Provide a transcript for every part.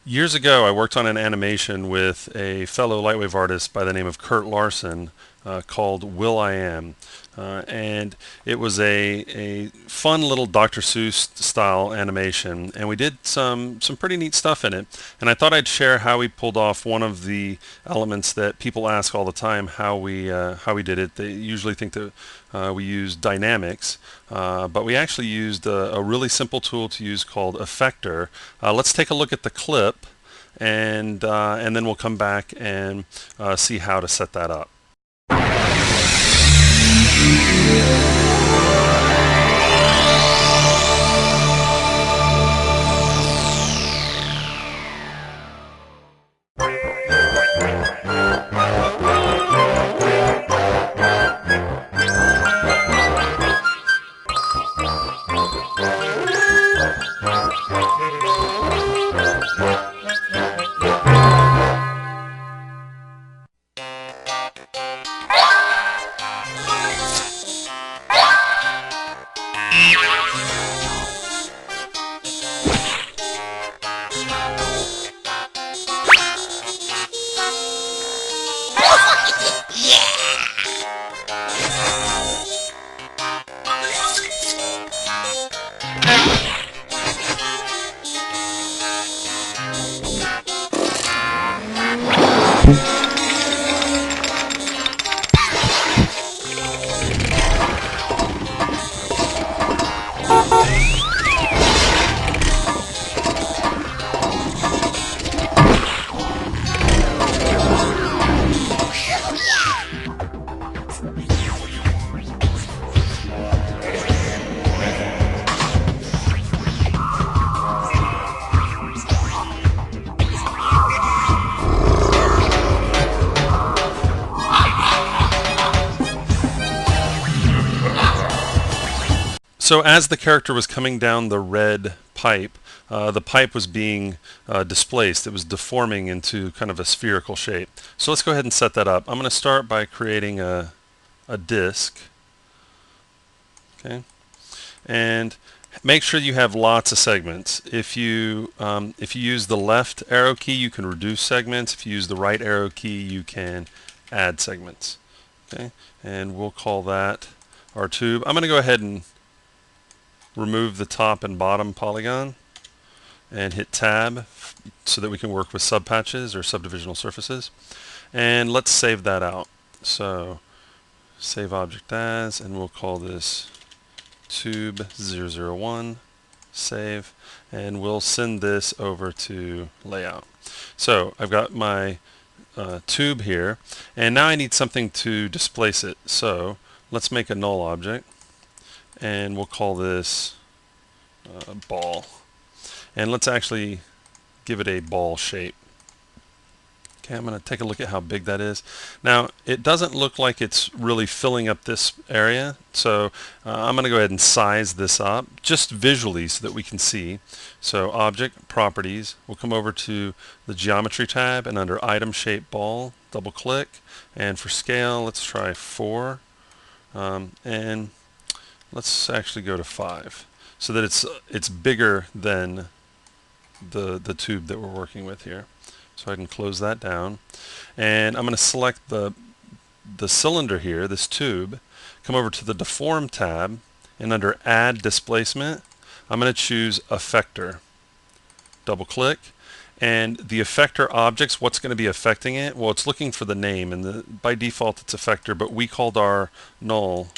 Years ago, I worked on an animation with a fellow Lightwave artist by the name of Kurt Larson called Will I Am. And it was a fun little Dr. Seuss style animation, and we did some pretty neat stuff in it. And I thought I'd share how we pulled off one of the elements that people ask all the time how we did it. They usually think that we used dynamics, but we actually used a really simple tool to use called Effector. Let's take a look at the clip, and then we'll come back and see how to set that up. So as the character was coming down the red pipe, the pipe was being displaced. It was deforming into kind of a spherical shape. So let's go ahead and set that up. I'm going to start by creating a disk. Okay, and make sure you have lots of segments. If you use the left arrow key, you can reduce segments. If you use the right arrow key, you can add segments. Okay, and we'll call that our tube. I'm going to go ahead and remove the top and bottom polygon and hit tab so that we can work with subpatches or subdivisional surfaces. And let's save that out. So save object as, and we'll call this tube 001, save, and we'll send this over to layout. So I've got my tube here, and now I need something to displace it. So let's make a null object, and we'll call this ball. And let's actually give it a ball shape. Okay, I'm going to take a look at how big that is. Now, it doesn't look like it's really filling up this area, so I'm going to go ahead and size this up just visually so that we can see. So Object, Properties, we'll come over to the Geometry tab, and under Item Shape Ball, double click, and for scale, let's try 4, and let's actually go to 5, so that it's bigger than the tube that we're working with here. So I can close that down, and I'm going to select the cylinder here, this tube, come over to the Deform tab, and under Add Displacement, I'm going to choose Effector. Double click, and the effector objects, what's going to be affecting it? Well, it's looking for the name, and by default it's effector, but we called our null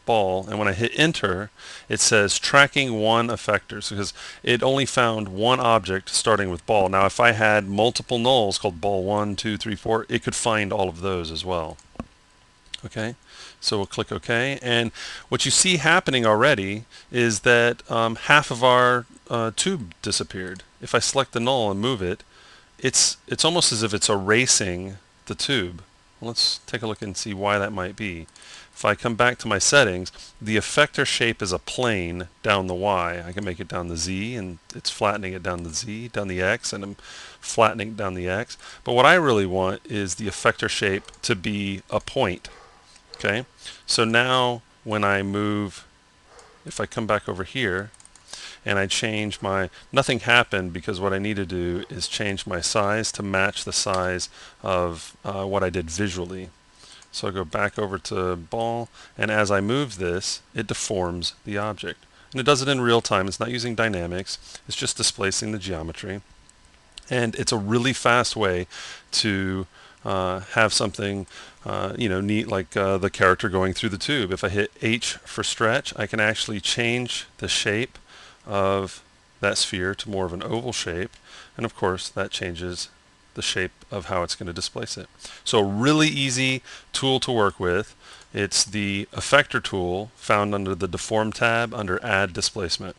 ball, and when I hit enter, it says tracking one effectors, because it only found one object starting with ball. Now if I had multiple nulls called ball 1, 2, 3, 4, it could find all of those as well. Okay, so we'll click OK, and what you see happening already is that half of our tube disappeared. If I select the null and move it, it's almost as if it's erasing the tube. Well, let's take a look and see why that might be. If I come back to my settings, the effector shape is a plane down the Y. I can make it down the Z, and it's flattening it down the Z, down the X, and I'm flattening it down the X. But what I really want is the effector shape to be a point. Okay, so now when I move, if I come back over here, and I change my, nothing happened because what I need to do is change my size to match the size of what I did visually. So I go back over to ball, and as I move this, it deforms the object. And it does it in real time. It's not using dynamics. It's just displacing the geometry. And it's a really fast way to have something neat like the character going through the tube. If I hit H for stretch, I can actually change the shape of that sphere to more of an oval shape. And of course, that changes the shape of how it's going to displace it. So a really easy tool to work with. It's the Effector tool found under the Deform tab under Add Displacement.